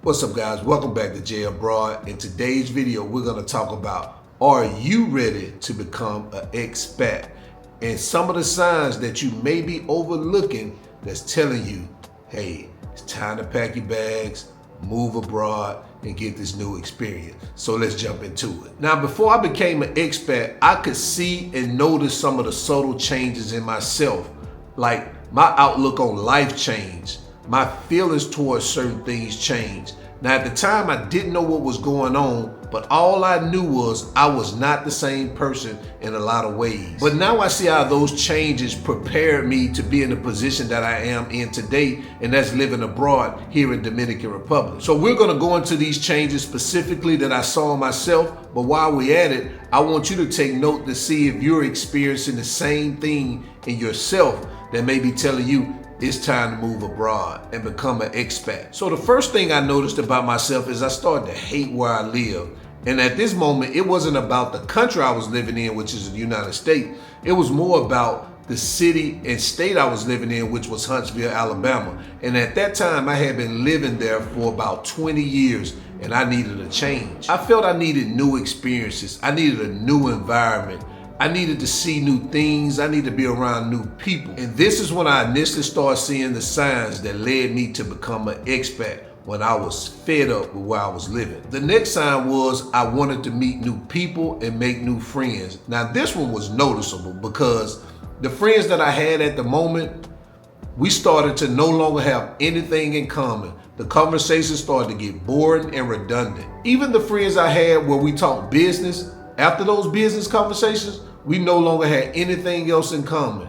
What's up, guys? Welcome back to J Abroad. In today's video, we're going to talk about, are you ready to become an expat? And some of the signs that you may be overlooking that's telling you, hey, it's time to pack your bags, move abroad, and get this new experience. So let's jump into it. Now, before I became an expat, I could see and notice some of the subtle changes in myself. Like my outlook on life changed. My feelings towards certain things changed. Now, at the time, I didn't know what was going on, but all I knew was I was not the same person in a lot of ways. But now I see how those changes prepared me to be in the position that I am in today, and that's living abroad here in Dominican Republic. So we're gonna go into these changes specifically that I saw myself, but while we're at it, I want you to take note to see if you're experiencing the same thing in yourself that may be telling you, it's time to move abroad and become an expat. So the first thing I noticed about myself is I started to hate where I live. And at this moment, it wasn't about the country I was living in, which is the United States. It was more about the city and state I was living in, which was Huntsville, Alabama. And at that time, I had been living there for about 20 years and I needed a change. I felt I needed new experiences. I needed a new environment. I needed to see new things. I needed to be around new people. And this is when I initially started seeing the signs that led me to become an expat when I was fed up with where I was living. The next sign was I wanted to meet new people and make new friends. Now this one was noticeable because the friends that I had at the moment, we started to no longer have anything in common. The conversation started to get boring and redundant. Even the friends I had where we talked business, after those business conversations, we no longer had anything else in common.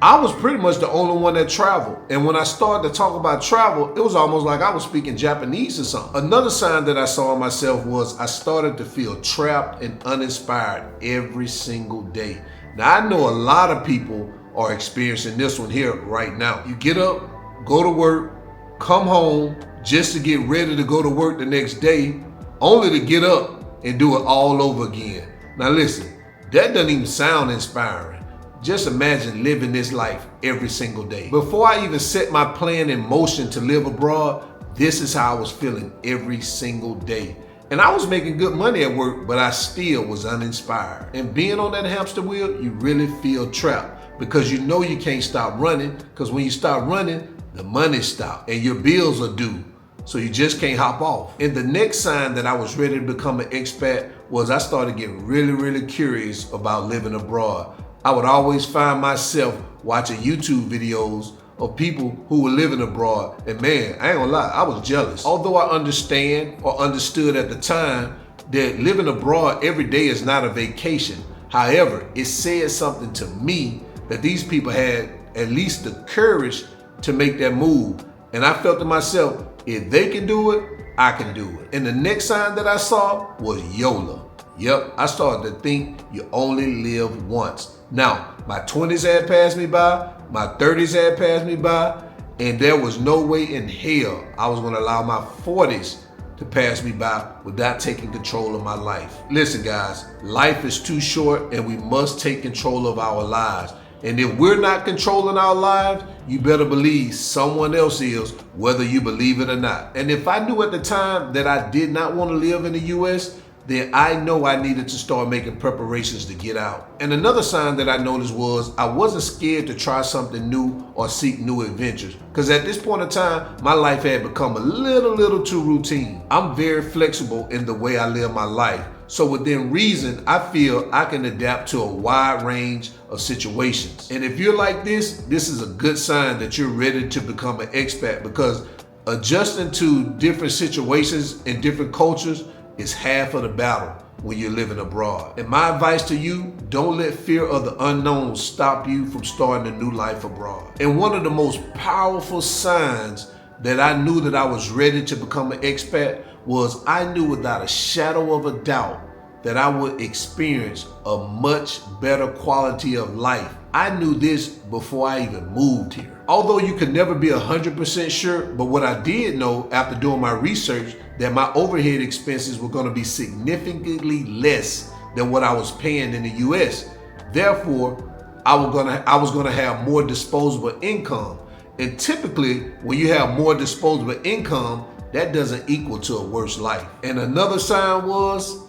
I was pretty much the only one that traveled. And when I started to talk about travel, it was almost like I was speaking Japanese or something. Another sign that I saw in myself was I started to feel trapped and uninspired every single day. Now, I know a lot of people are experiencing this one here right now. You get up, go to work, come home just to get ready to go to work the next day, only to get up and do it all over again. Now listen, that doesn't even sound inspiring. Just imagine living this life every single day. Before I even set my plan in motion to live abroad, this is how I was feeling every single day. And I was making good money at work, but I still was uninspired. And being on that hamster wheel, you really feel trapped because you know you can't stop running, because when you start running, the money stops and your bills are due. So you just can't hop off. And the next sign that I was ready to become an expat was I started getting really curious about living abroad. I would always find myself watching YouTube videos of people who were living abroad. And man, I ain't gonna lie, I was jealous. Although I understand or understood at the time that living abroad every day is not a vacation. However, it said something to me that these people had at least the courage to make that move. And I felt to myself, if they can do it, I can do it. And the next sign that I saw was YOLO. Yep, I started to think you only live once. Now, my 20s had passed me by, my 30s had passed me by, and there was no way in hell I was gonna allow my 40s to pass me by without taking control of my life. Listen guys, life is too short and we must take control of our lives. And if we're not controlling our lives, you better believe someone else is, whether you believe it or not. And if I knew at the time that I did not want to live in the US, then I know I needed to start making preparations to get out. And another sign that I noticed was I wasn't scared to try something new or seek new adventures. Because at this point in time, my life had become a little too routine. I'm very flexible in the way I live my life. So within reason, I feel I can adapt to a wide range of situations. And if you're like this is a good sign that you're ready to become an expat, because adjusting to different situations and different cultures is half of the battle when you're living abroad. And my advice to you, don't let fear of the unknown stop you from starting a new life abroad. And one of the most powerful signs that I knew that I was ready to become an expat was I knew without a shadow of a doubt that I would experience a much better quality of life. I knew this before I even moved here. Although you could never be 100% sure, but what I did know after doing my research, that my overhead expenses were gonna be significantly less than what I was paying in the US. Therefore, I was gonna have more disposable income. And typically, when you have more disposable income, that doesn't equal to a worse life. And another sign was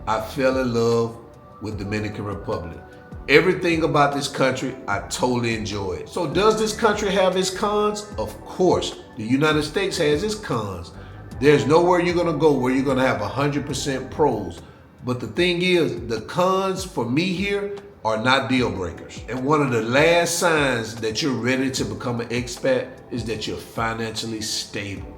I fell in love with Dominican Republic. Everything about this country, I totally enjoy it. So does this country have its cons? Of course, the United States has its cons. There's nowhere you're gonna go where you're gonna have 100% pros. But the thing is, the cons for me here are not deal breakers. And one of the last signs that you're ready to become an expat is that you're financially stable.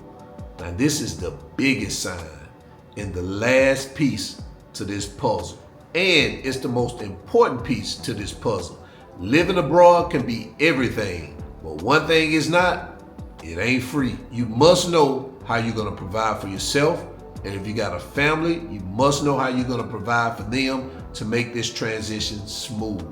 Now this is the biggest sign and the last piece to this puzzle. And it's the most important piece to this puzzle. Living abroad can be everything, but one thing is not, it ain't free. You must know how you're gonna provide for yourself, and if you got a family, you must know how you're gonna provide for them to make this transition smooth.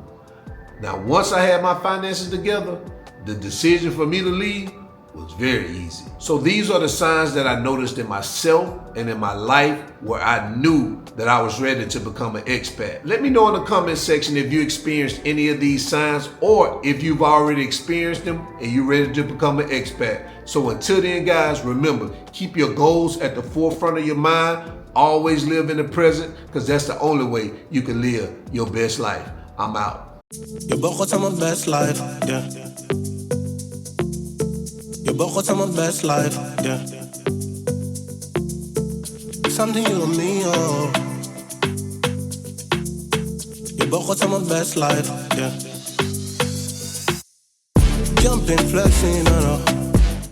Now, once I had my finances together, the decision for me to leave was very easy. So these are the signs that I noticed in myself and in my life where I knew that I was ready to become an expat. Let me know in the comment section if you experienced any of these signs or if you've already experienced them and you're ready to become an expat. So until then, guys, remember, keep your goals at the forefront of your mind. Always live in the present, because that's the only way you can live your best life. I'm out. Je begon aan mijn best life, yeah. Je begon aan mijn best life, yeah. Something you and me, oh. Je begon aan mijn best life, yeah. Jumping, flexing, no.